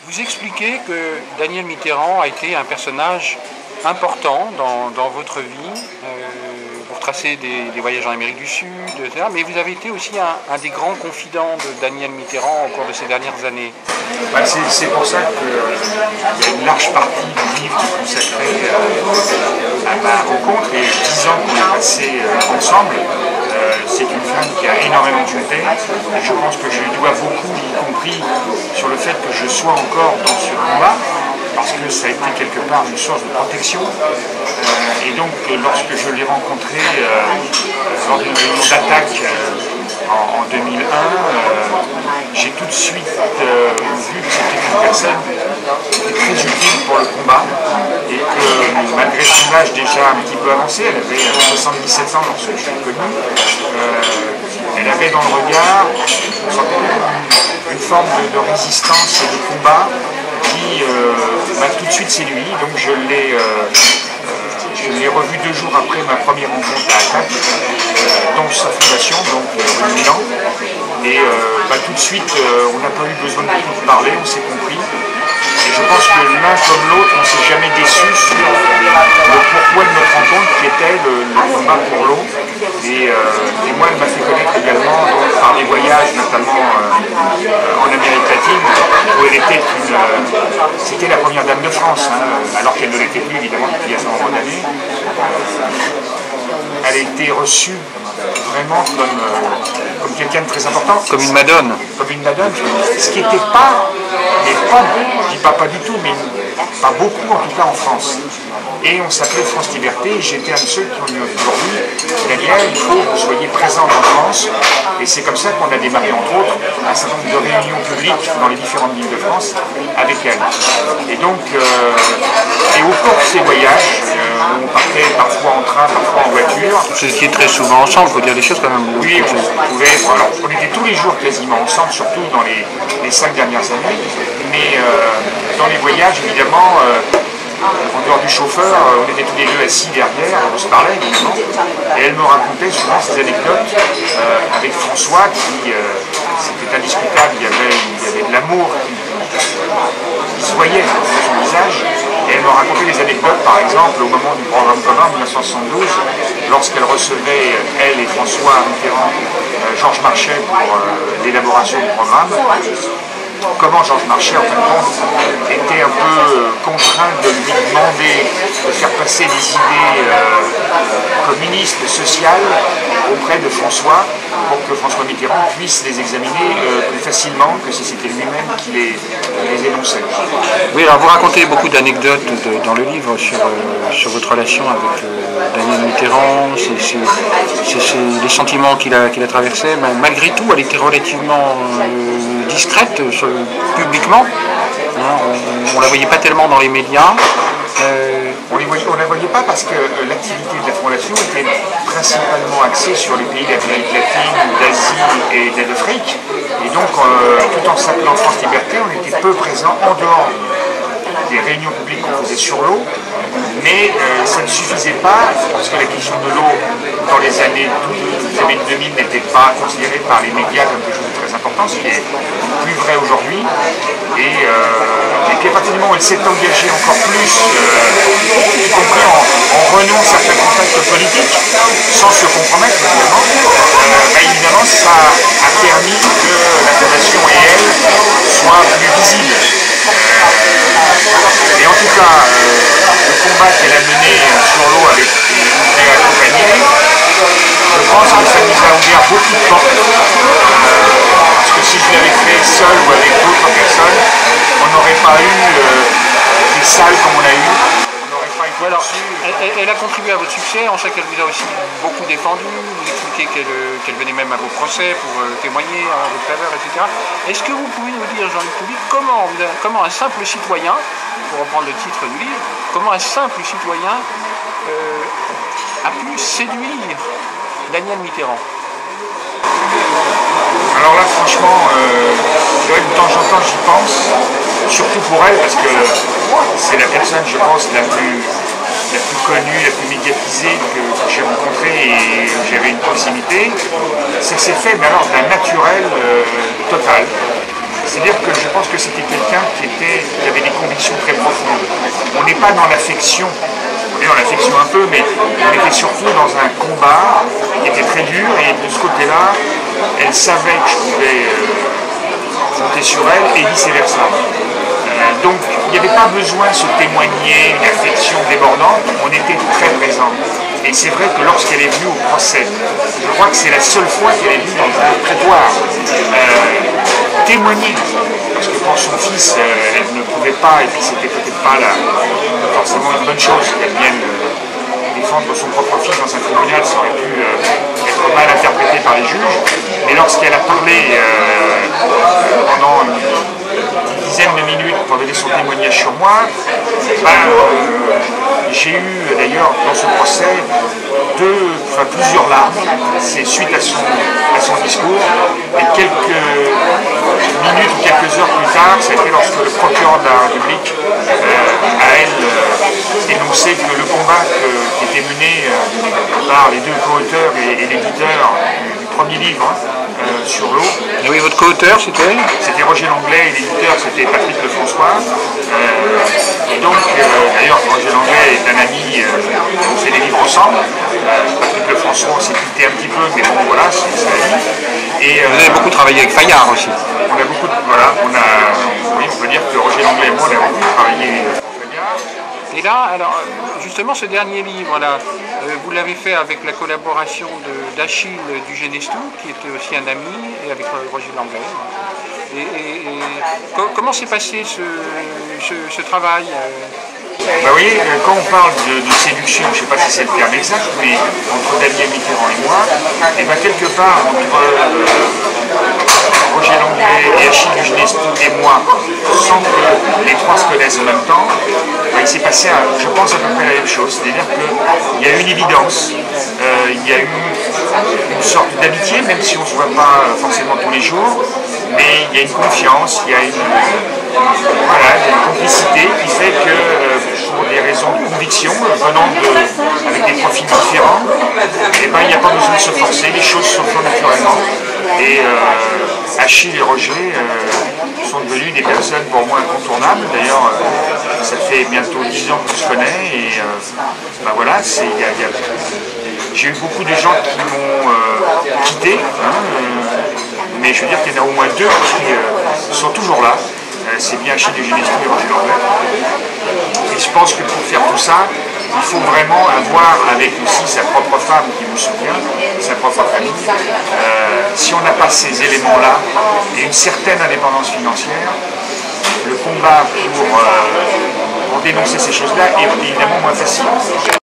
Vous expliquez que Daniel Mitterrand a été un personnage important dans votre vie. Vous retracez des voyages en Amérique du Sud, etc. Mais vous avez été aussi un des grands confidents de Daniel Mitterrand au cours de ces dernières années. C'est pour ça qu'il y a une large partie du livre qui est consacrée à ma rencontre et 10 ans qu'on a passé ensemble. C'est une femme qui a énormément compté et je pense que je lui dois beaucoup, y compris sur le fait que je sois encore dans ce combat, parce que ça a été quelque part une source de protection. Et donc, lorsque je l'ai rencontré lors d'une réunion d'attaque en 2001, j'ai tout de suite vu que c'était une personne qui était très utile pour le combat et que malgré son âge déjà un petit peu avancé, elle avait 77 ans lorsque je l'ai connue, elle avait dans le regard une forme de résistance et de combat qui m'a tout de suite séduit. Donc je l'ai revu 2 jours après ma première rencontre à Attaque, dans sa fondation, donc rue Milan. Et tout de suite, on n'a pas eu besoin de beaucoup parler, on s'est compris. Et je pense que l'un comme l'autre, on ne s'est jamais déçu sur le pourquoi de notre rencontre, qui était le combat pour l'eau. Et moi, elle m'a fait connaître également par des voyages, notamment en Amérique latine, où elle était c'était la première dame de France, alors qu'elle ne l'était plus évidemment depuis un certain nombre d'années. Elle a été reçue vraiment comme quelqu'un de très important. Comme une madone. Comme une madone, ce qui n'était pas, je dis pas du tout, mais pas beaucoup en tout cas en France. Et on s'appelait France Liberté, et j'étais un de ceux qui ont dit aujourd'hui, Daniel, il faut que vous soyez présent en France. Et c'est comme ça qu'on a démarré, entre autres, un certain nombre de réunions publiques dans les différentes villes de France avec elle. Et donc, et au cours de ces voyages, on partait parfois en train, parfois en voiture. Vous étiez très souvent ensemble, il faut dire des choses quand même. Oui, on était tous les jours quasiment ensemble, surtout dans les 5 dernières années. Mais dans les voyages, évidemment, en dehors du chauffeur, on était tous les deux assis derrière, on se parlait évidemment, et elle me racontait souvent ces anecdotes avec François, qui c'était indiscutable, il y avait de l'amour qui se voyait dans son visage, et elle me racontait des anecdotes, par exemple, au moment du programme commun en 1972, lorsqu'elle recevait, elle et François Mitterrand, Georges Marchais pour l'élaboration du programme. Comment Georges Marchais, en fin de compte, était un peu contraint de lui demander de faire passer des idées communistes, sociales, auprès de François, pour que François Mitterrand puisse les examiner plus facilement que si c'était lui-même qui les énonçait. Oui, alors vous racontez beaucoup d'anecdotes dans le livre sur votre relation avec Daniel Mitterrand, les sentiments qu'il a traversés. Mais malgré tout, elle était relativement discrète publiquement. On ne la voyait pas tellement dans les médias. On ne la voyait pas parce que l'activité de la Fondation était principalement axée sur les pays d'Amérique latine, d'Asie et d'Afrique. Et donc, tout en s'appelant France Liberté, on était peu présents en dehors des réunions publiques qu'on faisait sur l'eau. Mais ça ne suffisait pas, parce que la question de l'eau dans les années 2000 n'était pas considérée par les médias comme quelque chose de très important, ce qui est plus vrai aujourd'hui. Et puis à partir du moment où elle s'est engagée encore plus, y compris en renouant certains contacts politiques, sans se compromettre évidemment, évidemment ça a permis que la Fondation et elle soient plus visibles. Et en tout cas, le combat qu'elle a mené sur l'eau avec les accompagnés, je pense que ça nous a ouvert beaucoup de portes. Parce que si je l'avais fait seul ou avec d'autres personnes, on n'aurait pas eu des salles comme on a eu. Voilà. Elle a contribué à votre succès, en sait qu'elle vous a aussi beaucoup défendu, vous expliquez qu'elle venait même à vos procès pour témoigner en votre faveur, etc. Est-ce que vous pouvez nous dire, Jean-Luc Poulic, comment un simple citoyen, pour reprendre le titre du livre, comment un simple citoyen a pu séduire Daniel Mitterrand? Alors là, franchement, c'est vrai que de temps en temps j'y pense, surtout pour elle, parce que c'est la personne, je pense, la plus connue, la plus médiatisée que j'ai rencontrée et j'avais une proximité. C'est que c'est fait, mais alors d'un naturel total. C'est-à-dire que je pense que c'était quelqu'un qui avait des convictions très profondes. On n'est pas dans l'affection, on est dans l'affection un peu, mais on était surtout dans un combat qui était très dur, et de ce côté-là, elle savait que je pouvais compter sur elle, et vice-versa. Donc il n'y avait pas besoin de se témoigner une affection débordante, on était très présents. Et c'est vrai que lorsqu'elle est venue au procès, je crois que c'est la seule fois qu'elle est venue dans un prétoire témoigner. Parce que pour son fils, elle ne pouvait pas, et puis c'était peut-être pas forcément une bonne chose qu'elle vienne défendre son propre fils dans un tribunal, ça aurait pu être mal interprété par les juges. Mais lorsqu'elle a parlé pendant une dizaine de minutes pour donner son témoignage sur moi, j'ai eu d'ailleurs dans ce procès plusieurs larmes. C'est suite à son discours, et quelques minutes ou quelques heures plus tard, ça a été lorsque le procureur de la République a énoncé que le combat qui était mené par les deux co-auteurs et l'éditeur du premier livre sur l'eau. Et oui, votre co-auteur c'était? C'était Roger Langlais, et l'éditeur c'était Patrick Lefrançois. Et donc, d'ailleurs, Roger Langlais est un ami, on fait des livres ensemble. Patrick Lefrançois, on s'est quitté un petit peu, mais bon, voilà, c'est la vie. Et, vous avez beaucoup travaillé avec Fayard aussi. On a beaucoup, voilà, oui, on peut dire que Roger Langlais et moi, on a beaucoup travaillé avec Fayard. Et là, alors, justement, ce dernier livre-là, vous l'avez fait avec la collaboration d'Achille du Genestou, qui était aussi un ami, et avec Roger Langlais. Comment s'est passé ce travail? Vous voyez, quand on parle de séduction, je ne sais pas si c'est le terme exact, mais entre Daniel Mitterrand et moi, et bien quelque part entre Roger Langlais et Achille du Genestou et moi, sans que les trois se connaissent en même temps, il s'est passé, je pense, à peu près la même chose. C'est-à-dire qu'il y a eu une évidence, il y a eu une sorte d'amitié, même si on ne se voit pas forcément tous les jours, mais il y a une confiance, il y a une complicité qui fait que, pour des raisons de conviction, venant avec des profils différents, il n'y a pas besoin de se forcer, les choses se font naturellement. Et Achille et Roger sont devenus des personnes pour moi incontournables. D'ailleurs, ça fait bientôt 10 ans qu'on se connaît, et voilà, j'ai eu beaucoup de gens qui m'ont quitté, mais je veux dire qu'il y en a au moins deux qui sont toujours là. C'est bien Achille du Genestou et Roger Langlais. Et je pense que pour faire tout ça, il faut vraiment avoir avec aussi sa propre femme qui nous soutient, sa propre famille. Si on n'a pas ces éléments-là et une certaine indépendance financière, le combat pour dénoncer ces choses-là est évidemment moins facile.